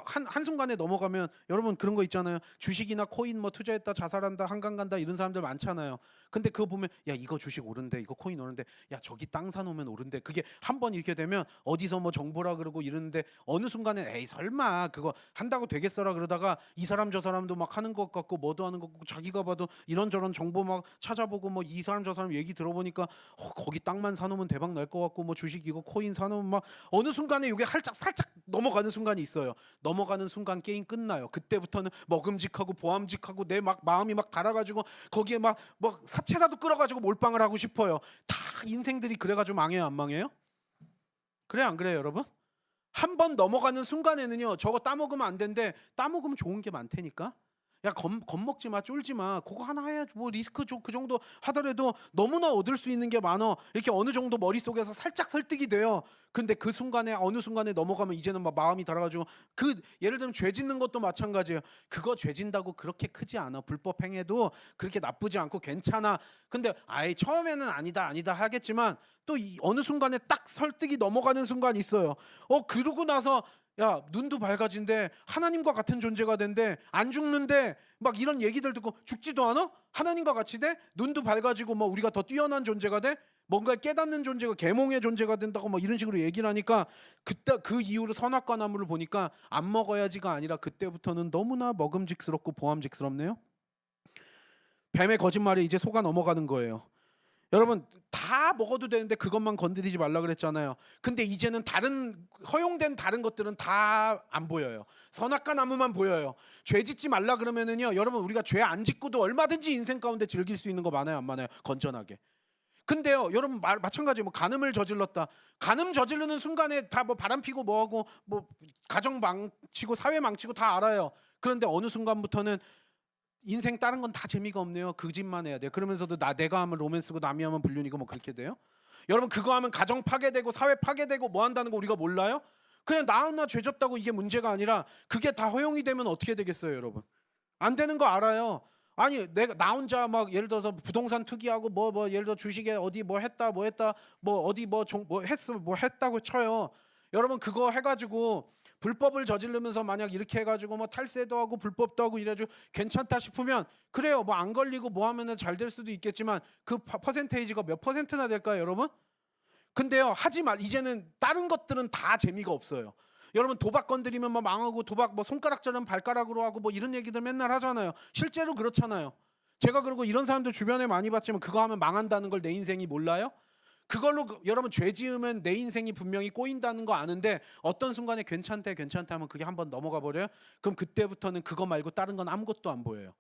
A: 한순간에 넘어가면 여러분 그런 거 있잖아요. 주식이나 코인 뭐 투자했다 자살한다 한강 간다 이런 사람들 많잖아요. 근데 그거 보면 야 이거 주식 오른데 이거 코인 오른데 야 저기 땅 사놓으면 오른데 그게 한 번 이렇게 되면 어디서 뭐 정보라 그러고 이러는데 어느 순간에 에이 설마 그거 한다고 되겠어라 그러다가 이 사람 저 사람도 막 하는 것 같고 뭐도 하는 것 같고 자기가 봐도 이런저런 정보 막 찾아보고 뭐 이 사람 저 사람 얘기 들어보니까 거기 땅만 사놓으면 대박 날 것 같고 뭐 주식 이거 코인 사놓으면 막 어느 순간에 이게 살짝 넘어가는 순간이 있어요. 넘어가는 순간 게임 끝나요. 그때부터는 먹음직하고 보암직하고 내 막 마음이 막 달아가지고 거기에 막 사채라도 끌어가지고 몰빵을 하고 싶어요. 다 인생들이 그래가지고 망해요, 안 망해요? 그래 안 그래요, 여러분? 한 번 넘어가는 순간에는요, 저거 따먹으면 안 되는데 따먹으면 좋은 게 많다니까. 야 겁먹지 마, 쫄지 마. 그거 하나 해야 뭐 리스크 그 정도 하더라도 너무나 얻을 수 있는 게 많어. 이렇게 어느 정도 머릿속에서 살짝 설득이 돼요. 근데 그 순간에 어느 순간에 넘어가면 이제는 막 마음이 달아가지고 그 예를 들면 죄 짓는 것도 마찬가지예요. 그거 죄 진다고 그렇게 크지 않아. 불법 행해도 그렇게 나쁘지 않고 괜찮아. 근데 아예 처음에는 아니다 하겠지만 또 어느 순간에 딱 설득이 넘어가는 순간이 있어요. 그러고 나서 야 눈도 밝아진대 하나님과 같은 존재가 된대 안 죽는데 막 이런 얘기들 듣고 죽지도 않아? 하나님과 같이 돼? 눈도 밝아지고 뭐 우리가 더 뛰어난 존재가 돼? 뭔가 깨닫는 존재가 계몽의 존재가 된다고 뭐 이런 식으로 얘기를 하니까 그때 그 이후로 선악과 나무를 보니까 안 먹어야지가 아니라 그때부터는 너무나 먹음직스럽고 보암직스럽네요. 뱀의 거짓말에 이제 속아 넘어가는 거예요. 여러분 다 먹어도 되는데 그것만 건드리지 말라 그랬잖아요. 근데 이제는 다른 허용된 다른 것들은 다 안 보여요. 선악과 나무만 보여요. 죄 짓지 말라 그러면은요, 여러분 우리가 죄 안 짓고도 얼마든지 인생 가운데 즐길 수 있는 거 많아요, 안 많아요? 건전하게. 근데요, 여러분 마찬가지 뭐 간음을 저질렀다. 간음 저지르는 순간에 다 뭐 바람 피고 뭐하고 뭐 가정 망치고 사회 망치고 다 알아요. 그런데 어느 순간부터는 인생 다른 건 다 재미가 없네요. 그 짓만 해야 돼요. 그러면서도 내가 하면 로맨스고 남이 하면 불륜이고 뭐 그렇게 돼요. 여러분 그거 하면 가정 파괴되고 사회 파괴되고 뭐 한다는 거 우리가 몰라요? 그냥 나 죄 졌다고 이게 문제가 아니라 그게 다 허용이 되면 어떻게 되겠어요, 여러분? 안 되는 거 알아요. 아니 내가 나 혼자 막 예를 들어서 부동산 투기하고 뭐 예를 들어 주식에 어디 뭐 했다 뭐 어디 뭐 했어 뭐 했다고 쳐요. 여러분 그거 해가지고 불법을 저지르면서 만약 이렇게 해가지고 뭐 탈세도 하고 불법도 하고 이래가지고 괜찮다 싶으면 그래요. 뭐 안 걸리고 뭐 하면은 잘 될 수도 있겠지만 그 퍼센테이지가 몇 퍼센트나 될까요, 여러분? 근데요 하지 말. 이제는 다른 것들은 다 재미가 없어요. 여러분 도박 건드리면 뭐 망하고 도박 뭐 손가락질은 발가락으로 하고 뭐 이런 얘기들 맨날 하잖아요. 실제로 그렇잖아요. 제가 그리고 이런 사람들 주변에 많이 봤지만 그거 하면 망한다는 걸 내 인생이 몰라요? 그걸로 여러분 죄 지으면 내 인생이 분명히 꼬인다는 거 아는데 어떤 순간에 괜찮대 하면 그게 한번 넘어가 버려요. 그럼 그때부터는 그거 말고 다른 건 아무것도 안 보여요.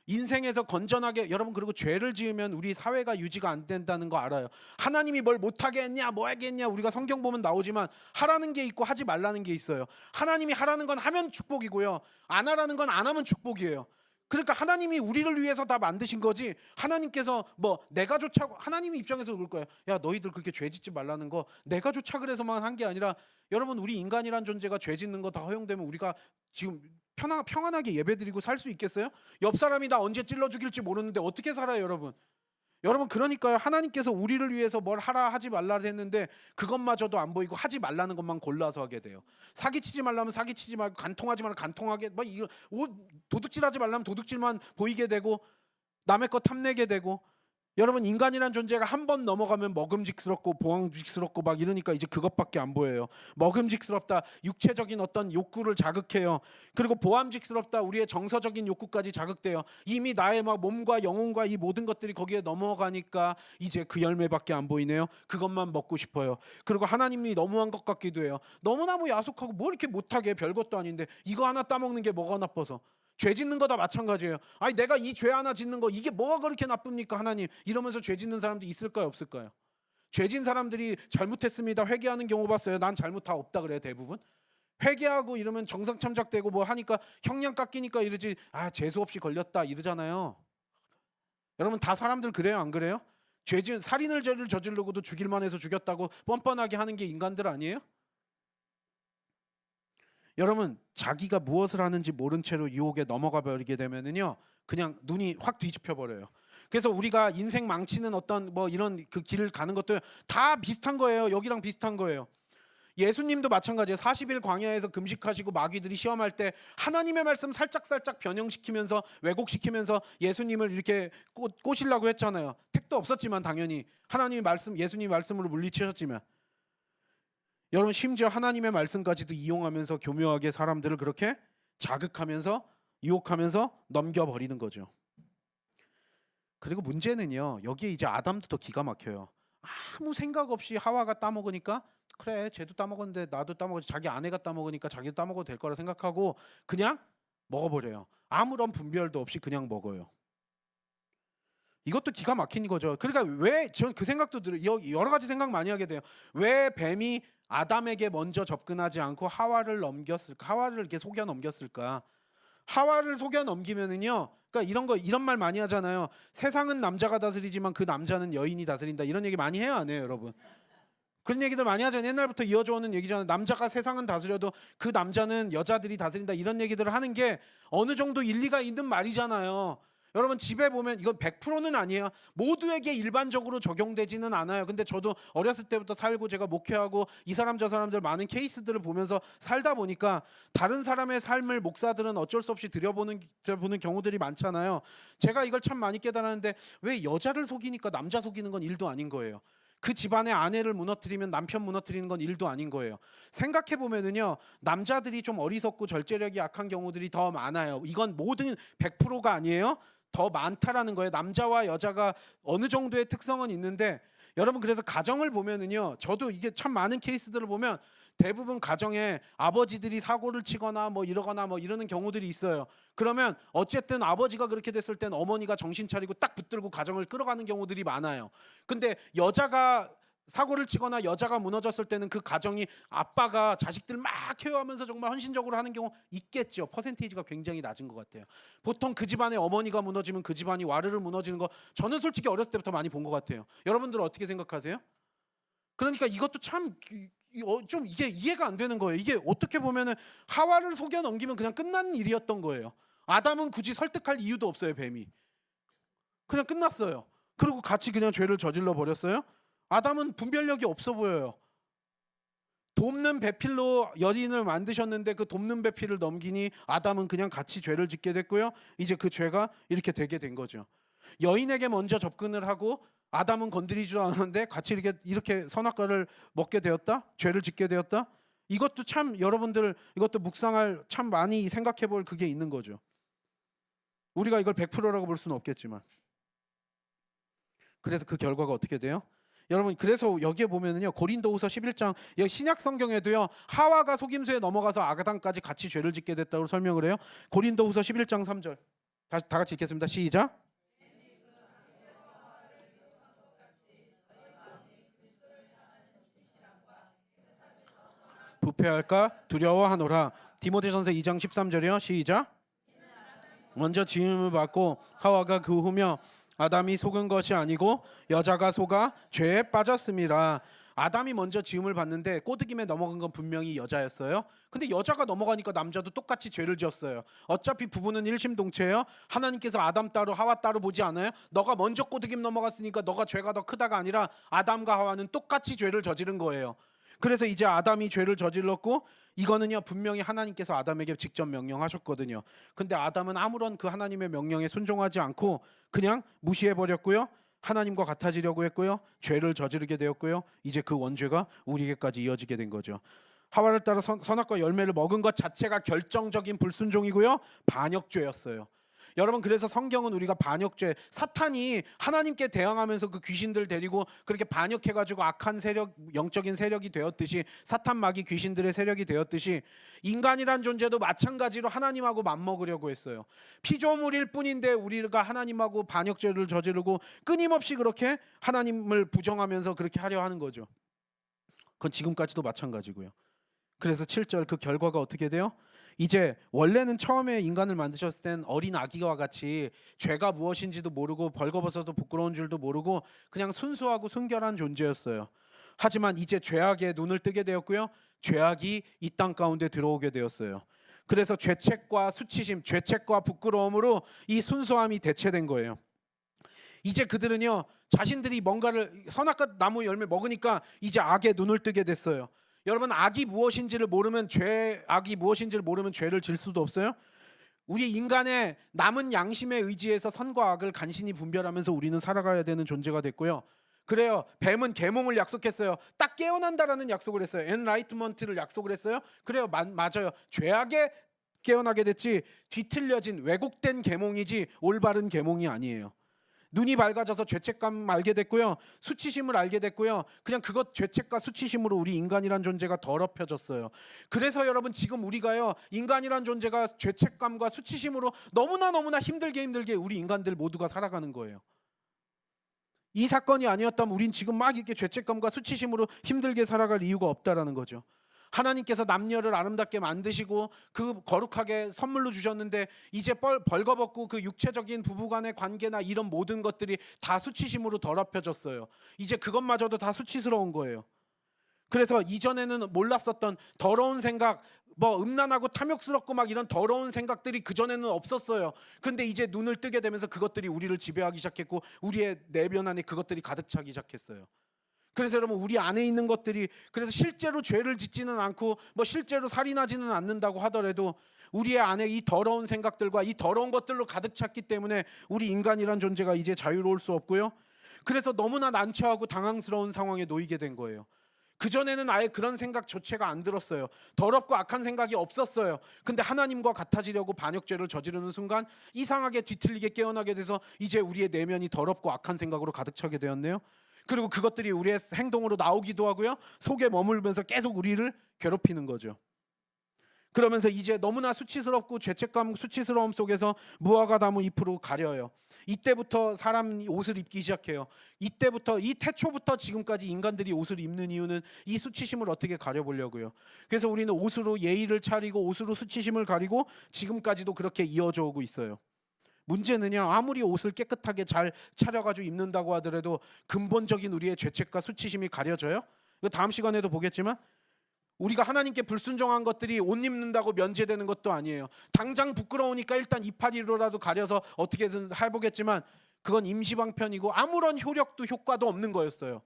A: 인생에서 건전하게 여러분 그리고 죄를 지으면 우리 사회가 유지가 안 된다는 거 알아요. 하나님이 뭘 못하게 했냐 뭐 하게 했냐 우리가 성경 보면 나오지만 하라는 게 있고 하지 말라는 게 있어요. 하나님이 하라는 건 하면 축복이고요, 안 하라는 건 안 하면 축복이에요. 그러니까 하나님이 우리를 위해서 다 만드신 거지 하나님께서 뭐 내가 좋자고 하나님의 입장에서 그럴 거예요. 야 너희들 그렇게 죄 짓지 말라는 거 내가 좋자 그래서만 한 게 아니라 여러분 우리 인간이란 존재가 죄 짓는 거 다 허용되면 우리가 지금 평안하게 예배드리고 살 수 있겠어요? 옆 사람이 나 언제 찔러 죽일지 모르는데 어떻게 살아요, 여러분? 여러분 그러니까요 하나님께서 우리를 위해서 뭘 하라 하지 말라 했는데 그것마저도 안 보이고 하지 말라는 것만 골라서 하게 돼요. 사기치지 말라면 사기치지 말고 간통하지 말면 간통하게 뭐 이거 도둑질하지 말라면 도둑질만 보이게 되고 남의 것 탐내게 되고 여러분 인간이란 존재가 한 번 넘어가면 먹음직스럽고 보암직스럽고 막 이러니까 이제 그것밖에 안 보여요. 먹음직스럽다 육체적인 어떤 욕구를 자극해요. 그리고 보암직스럽다 우리의 정서적인 욕구까지 자극돼요. 이미 나의 막 몸과 영혼과 이 모든 것들이 거기에 넘어가니까 이제 그 열매밖에 안 보이네요. 그것만 먹고 싶어요. 그리고 하나님이 너무한 것 같기도 해요. 너무나무 야속하고 뭐 이렇게 못하게 별것도 아닌데 이거 하나 따먹는 게 뭐가 나빠서. 죄 짓는 거 다 마찬가지예요. 아니 내가 이 죄 하나 짓는 거 이게 뭐가 그렇게 나쁩니까 하나님. 이러면서 죄 짓는 사람도 있을까요 없을까요? 죄진 사람들이 잘못했습니다 회개하는 경우 봤어요. 난 잘못 다 없다 그래요 대부분. 회개하고 이러면 정상 참작되고 뭐 하니까 형량 깎이니까 이러지 아 재수 없이 걸렸다 이러잖아요. 여러분 다 사람들 그래요 안 그래요? 죄진 살인을 저지르고도 죽일만 해서 죽였다고 뻔뻔하게 하는 게 인간들 아니에요? 여러분 자기가 무엇을 하는지 모른 채로 유혹에 넘어가 버리게 되면은요 그냥 눈이 확 뒤집혀 버려요. 그래서 우리가 인생 망치는 어떤 뭐 이런 그 길을 가는 것도 다 비슷한 거예요. 여기랑 비슷한 거예요. 예수님도 마찬가지예요. 40일 광야에서 금식하시고 마귀들이 시험할 때 하나님의 말씀 살짝살짝 변형시키면서 왜곡시키면서 예수님을 이렇게 꼬시려고 했잖아요. 택도 없었지만 당연히 하나님의 말씀 예수님 말씀으로 물리치셨지만 여러분 심지어 하나님의 말씀까지도 이용하면서 교묘하게 사람들을 그렇게 자극하면서 유혹하면서 넘겨버리는 거죠. 그리고 문제는요 여기에 이제 아담도 더 기가 막혀요. 아무 생각 없이 하와가 따먹으니까 그래 쟤도 따먹었는데 나도 따먹었지 자기 아내가 따먹으니까 자기도 따먹어도 될 거라 생각하고 그냥 먹어버려요. 아무런 분별도 없이 그냥 먹어요. 이것도 기가 막힌 거죠. 그러니까 왜 전 그 생각도 들어요. 여러 가지 생각 많이 하게 돼요. 왜 뱀이 아담에게 먼저 접근하지 않고 하와를 넘겼을까? 하와를 이렇게 속여 넘겼을까? 하와를 속여 넘기면은요. 그러니까 이런 말 많이 하잖아요. 세상은 남자가 다스리지만 그 남자는 여인이 다스린다. 이런 얘기 많이 해요, 안 해요, 여러분? 그런 얘기들 많이 하잖아요. 옛날부터 이어져 오는 얘기잖아요. 남자가 세상은 다스려도 그 남자는 여자들이 다스린다. 이런 얘기들을 하는 게 어느 정도 일리가 있는 말이잖아요. 여러분 집에 보면 이건 100%는 아니에요. 모두에게 일반적으로 적용되지는 않아요. 근데 저도 어렸을 때부터 살고 제가 목회하고 이 사람 저 사람들 많은 케이스들을 보면서 살다 보니까 다른 사람의 삶을 목사들은 어쩔 수 없이 들여보는 경우들이 많잖아요. 제가 이걸 참 많이 깨달았는데 왜 여자를 속이니까 남자 속이는 건 일도 아닌 거예요. 그 집안의 아내를 무너뜨리면 남편 무너뜨리는 건 일도 아닌 거예요. 생각해 보면은요 남자들이 좀 어리석고 절제력이 약한 경우들이 더 많아요. 이건 모든 100%가 아니에요. 더 많다라는 거예요. 남자와 여자가 어느 정도의 특성은 있는데 여러분 그래서 가정을 보면은요 저도 이게 참 많은 케이스들을 보면 대부분 가정에 아버지들이 사고를 치거나 뭐 이러거나 뭐 이러는 경우들이 있어요. 그러면 어쨌든 아버지가 그렇게 됐을 땐 어머니가 정신 차리고 딱 붙들고 가정을 끌어가는 경우들이 많아요. 근데 여자가 사고를 치거나 여자가 무너졌을 때는 그 가정이 아빠가 자식들 막 케어하면서 정말 헌신적으로 하는 경우 있겠죠. 퍼센테이지가 굉장히 낮은 것 같아요. 보통 그 집안의 어머니가 무너지면 그 집안이 와르르 무너지는 거 저는 솔직히 어렸을 때부터 많이 본 것 같아요. 여러분들은 어떻게 생각하세요? 그러니까 이것도 참 좀 이게 이해가 안 되는 거예요. 이게 어떻게 보면은 하와를 속여 넘기면 그냥 끝나는 일이었던 거예요. 아담은 굳이 설득할 이유도 없어요. 뱀이 그냥 끝났어요. 그리고 같이 그냥 죄를 저질러 버렸어요. 아담은 분별력이 없어 보여요. 돕는 배필로 여인을 만드셨는데 그 돕는 배필을 넘기니 아담은 그냥 같이 죄를 짓게 됐고요. 이제 그 죄가 이렇게 되게 된 거죠. 여인에게 먼저 접근을 하고 아담은 건드리지도 않았는데 같이 이렇게 선악과를 먹게 되었다. 죄를 짓게 되었다. 이것도 참 여러분들 이것도 묵상할 참 많이 생각해 볼 그게 있는 거죠. 우리가 이걸 100%라고 볼 수는 없겠지만 그래서 그 결과가 어떻게 돼요? 여러분 그래서 여기에 보면은요 고린도후서 11장 여기 신약 성경에도요 하와가 속임수에 넘어가서 아담까지 같이 죄를 짓게 됐다고 설명을 해요. 고린도후서 11장 3절 다 같이 읽겠습니다. 시작. 부패할까 두려워하노라. 디모데전서 2장 13절이요. 시작. 먼저 지음을 받고 하와가 그 후며 아담이 속은 것이 아니고 여자가 속아 죄에 빠졌습니다. 아담이 먼저 지음을 받는데 꼬드김에 넘어간 건 분명히 여자였어요. 근데 여자가 넘어가니까 남자도 똑같이 죄를 지었어요. 어차피 부부는 일심동체예요. 하나님께서 아담 따로 하와 따로 보지 않아요. 너가 먼저 꼬드김 넘어갔으니까 너가 죄가 더 크다가 아니라 아담과 하와는 똑같이 죄를 저지른 거예요. 그래서 이제 아담이 죄를 저질렀고 이거는요 분명히 하나님께서 아담에게 직접 명령하셨거든요. 근데 아담은 아무런 그 하나님의 명령에 순종하지 않고 그냥 무시해버렸고요. 하나님과 같아지려고 했고요. 죄를 저지르게 되었고요. 이제 그 원죄가 우리에게까지 이어지게 된 거죠. 하와를 따라 선악과 열매를 먹은 것 자체가 결정적인 불순종이고요. 반역죄였어요. 여러분, 그래서 성경은 우리가 반역죄, 사탄이 하나님께 대항하면서 그 귀신들 데리고 그렇게 반역해가지고 악한 세력, 영적인 세력이 되었듯이, 사탄 마귀 귀신들의 세력이 되었듯이 인간이란 존재도 마찬가지로 하나님하고 맞먹으려고 했어요. 피조물일 뿐인데 우리가 하나님하고 반역죄를 저지르고 끊임없이 그렇게 하나님을 부정하면서 그렇게 하려 하는 거죠. 그건 지금까지도 마찬가지고요. 그래서 7절 그 결과가 어떻게 돼요? 이제 원래는 처음에 인간을 만드셨을 땐 어린 아기와 같이 죄가 무엇인지도 모르고 벌거벗어도 부끄러운 줄도 모르고 그냥 순수하고 순결한 존재였어요. 하지만 이제 죄악에 눈을 뜨게 되었고요. 죄악이 이 땅 가운데 들어오게 되었어요. 그래서 죄책과 수치심, 죄책과 부끄러움으로 이 순수함이 대체된 거예요. 이제 그들은요, 자신들이 뭔가를 선악과 나무 열매 먹으니까 이제 악에 눈을 뜨게 됐어요. 여러분, 악이 무엇인지를 모르면 죄를 질 수도 없어요. 우리 인간의 남은 양심의 의지에서 선과 악을 간신히 분별하면서 우리는 살아가야 되는 존재가 됐고요. 그래요. 뱀은 계몽을 약속했어요. 딱 깨어난다라는 약속을 했어요. 엔라이트먼트를 약속을 했어요. 그래요. 맞아요. 죄악에 깨어나게 됐지 뒤틀려진 왜곡된 계몽이지 올바른 계몽이 아니에요. 눈이 밝아져서 죄책감 알게 됐고요. 수치심을 알게 됐고요. 그냥 그것 죄책과 수치심으로 우리 인간이란 존재가 더럽혀졌어요. 그래서 여러분, 지금 우리가요, 인간이란 존재가 죄책감과 수치심으로 너무나 힘들게 우리 인간들 모두가 살아가는 거예요. 이 사건이 아니었다면 우린 지금 막 이렇게 죄책감과 수치심으로 힘들게 살아갈 이유가 없다라는 거죠. 하나님께서 남녀를 아름답게 만드시고 그 거룩하게 선물로 주셨는데 이제 벌거벗고 그 육체적인 부부간의 관계나 이런 모든 것들이 다 수치심으로 더럽혀졌어요. 이제 그것마저도 다 수치스러운 거예요. 그래서 이전에는 몰랐었던 더러운 생각, 음란하고 탐욕스럽고 막 이런 더러운 생각들이 그전에는 없었어요. 근데 이제 눈을 뜨게 되면서 그것들이 우리를 지배하기 시작했고 우리의 내면 안에 그것들이 가득 차기 시작했어요. 그래서 여러분, 우리 안에 있는 것들이, 그래서 실제로 죄를 짓지는 않고 실제로 살인하지는 않는다고 하더라도 우리의 안에 이 더러운 생각들과 이 더러운 것들로 가득 찼기 때문에 우리 인간이란 존재가 이제 자유로울 수 없고요. 그래서 너무나 난처하고 당황스러운 상황에 놓이게 된 거예요. 그전에는 아예 그런 생각조차가 안 들었어요. 더럽고 악한 생각이 없었어요. 근데 하나님과 같아지려고 반역죄를 저지르는 순간 이상하게 뒤틀리게 깨어나게 돼서 이제 우리의 내면이 더럽고 악한 생각으로 가득 차게 되었네요. 그리고 그것들이 우리의 행동으로 나오기도 하고요. 속에 머물면서 계속 우리를 괴롭히는 거죠. 그러면서 이제 너무나 수치스럽고 죄책감, 수치스러움 속에서 무화과 나무 잎으로 가려요. 이때부터 사람 옷을 입기 시작해요. 이때부터, 이 태초부터 지금까지 인간들이 옷을 입는 이유는 이 수치심을 어떻게 가려보려고요. 그래서 우리는 옷으로 예의를 차리고 옷으로 수치심을 가리고 지금까지도 그렇게 이어져 오고 있어요. 문제는요, 아무리 옷을 깨끗하게 잘 차려가지고 입는다고 하더라도 근본적인 우리의 죄책과 수치심이 가려져요? 이거 다음 시간에도 보겠지만 우리가 하나님께 불순종한 것들이 옷 입는다고 면제되는 것도 아니에요. 당장 부끄러우니까 일단 이파리로라도 가려서 어떻게든 해보겠지만 그건 임시방편이고 아무런 효력도 효과도 없는 거였어요.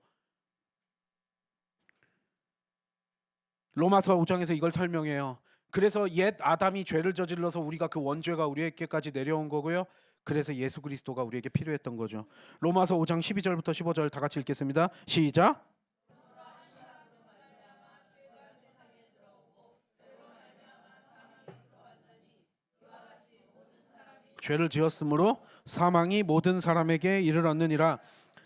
A: 로마서 5장에서 이걸 설명해요. 그래서 옛 아담이 죄를 저질러서 우리가 그 원죄가 우리에게까지 내려온 거고요. 그래서 예수 그리스도가 우리에게 필요했던 거죠. 로마서 5장 12절부터 15절 다 같이 읽겠습니다. 시작. 죄를 지었으므로 사망이 모든 사람에게 이르렀느니라.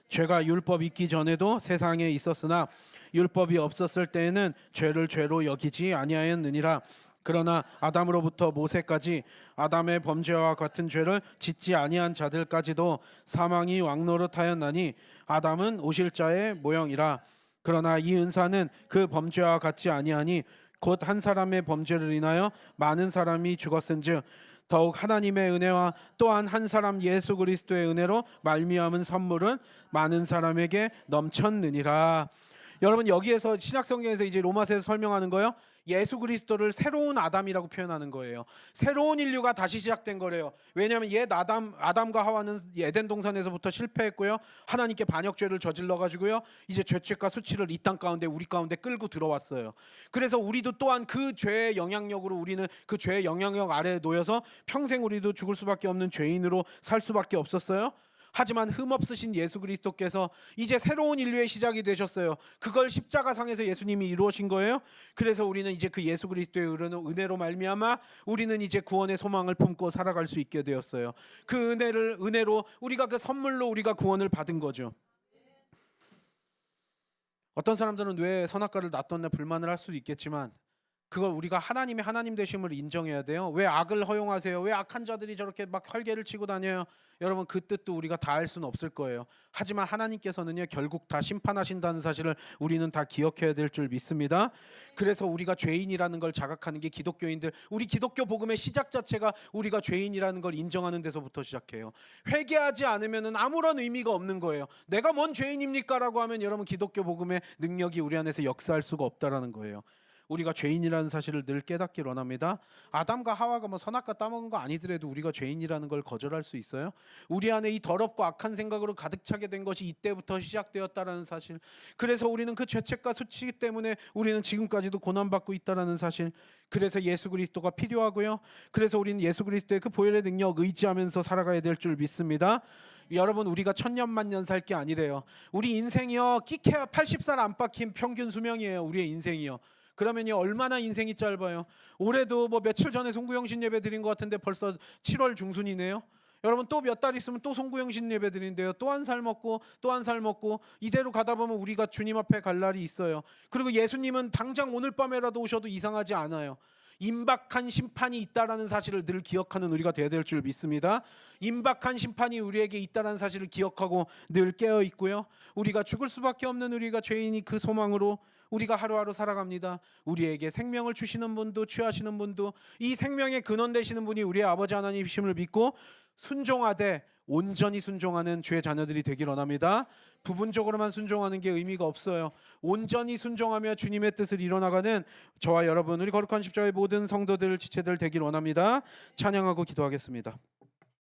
A: 죄가 율법 있기 전에도 세상에 있었으나 율법이 없었을 때에는 죄를 죄로 여기지 아니하였느니라. 그러나 아담으로부터 모세까지 아담의 범죄와 같은 죄를 짓지 아니한 자들까지도 사망이 왕노릇하였나니 아담은 오실 자의 모형이라. 그러나 이 은사는 그 범죄와 같지 아니하니 곧 한 사람의 범죄를 인하여 많은 사람이 죽었은즉 더욱 하나님의 은혜와 또한 한 사람 예수 그리스도의 은혜로 말미암은 선물은 많은 사람에게 넘쳤느니라. 여러분, 여기에서 신약성경에서 이제 로마서에서 설명하는 거예요. 예수 그리스도를 새로운 아담이라고 표현하는 거예요. 새로운 인류가 다시 시작된 거래요. 왜냐하면 옛 아담과 하와는 에덴 동산에서부터 실패했고요. 하나님께 반역죄를 저질러 가지고요. 이제 죄책과 수치를 이 땅 가운데 우리 가운데 끌고 들어왔어요. 그래서 우리도 또한 그 죄의 영향력으로 우리는 그 죄의 영향력 아래에 놓여서 평생 우리도 죽을 수밖에 없는 죄인으로 살 수밖에 없었어요. 하지만 흠없으신 예수 그리스도께서 이제 새로운 인류의 시작이 되셨어요. 그걸 십자가상에서 예수님이 이루어진 거예요. 그래서 우리는 이제 그 예수 그리스도의 은혜로 말미암아 우리는 이제 구원의 소망을 품고 살아갈 수 있게 되었어요. 그 은혜로 우리가 그 선물로 우리가 구원을 받은 거죠. 어떤 사람들은 왜 선악과를 놨던 불만을 할 수도 있겠지만 그걸 우리가 하나님의 하나님 되심을 인정해야 돼요. 왜 악을 허용하세요? 왜 악한 자들이 저렇게 막 활개를 치고 다녀요? 여러분 그 뜻도 우리가 다 알 수는 없을 거예요. 하지만 하나님께서는요 결국 다 심판하신다는 사실을 우리는 다 기억해야 될 줄 믿습니다. 그래서 우리가 죄인이라는 걸 자각하는 게 기독교인들, 우리 기독교 복음의 시작 자체가 우리가 죄인이라는 걸 인정하는 데서부터 시작해요. 회개하지 않으면은 아무런 의미가 없는 거예요. 내가 뭔 죄인입니까라고 하면 여러분 기독교 복음의 능력이 우리 안에서 역사할 수가 없다라는 거예요. 우리가 죄인이라는 사실을 늘 깨닫기 원합니다. 아담과 하와가 뭐 선악과 따먹은 거 아니더라도 우리가 죄인이라는 걸 거절할 수 있어요? 우리 안에 이 더럽고 악한 생각으로 가득 차게 된 것이 이때부터 시작되었다라는 사실. 그래서 우리는 그 죄책과 수치기 때문에 우리는 지금까지도 고난받고 있다라는 사실. 그래서 예수 그리스도가 필요하고요. 그래서 우리는 예수 그리스도의 그 보혈의 능력 의지하면서 살아가야 될 줄 믿습니다. 여러분 우리가 천년만년 살 게 아니래요. 우리 인생이요 끼케야 80살 안팎인 평균 수명이에요. 우리의 인생이요. 그러면요 얼마나 인생이 짧아요. 올해도 뭐 며칠 전에 송구영신 예배 드린 것 같은데 벌써 7월 중순이네요. 여러분 또 몇 달 있으면 또 송구영신 예배 드린대요. 또 한 살 먹고 또 한 살 먹고 이대로 가다 보면 우리가 주님 앞에 갈 날이 있어요. 그리고 예수님은 당장 오늘 밤에라도 오셔도 이상하지 않아요. 임박한 심판이 있다라는 사실을 늘 기억하는 우리가 되어야 될 줄 믿습니다. 임박한 심판이 우리에게 있다라는 사실을 기억하고 늘 깨어 있고요. 우리가 죽을 수밖에 없는 우리가 죄인이 그 소망으로 우리가 하루하루 살아갑니다. 우리에게 생명을 주시는 분도 취하시는 분도 이 생명의 근원 되시는 분이 우리의 아버지 하나님이심을 믿고 순종하되 온전히 순종하는 주의 자녀들이 되길 원합니다. 부분적으로만 순종하는 게 의미가 없어요. 온전히 순종하며 주님의 뜻을 이뤄나가는 저와 여러분 우리 거룩한 십자가의 모든 성도들 지체들 되길 원합니다. 찬양하고 기도하겠습니다.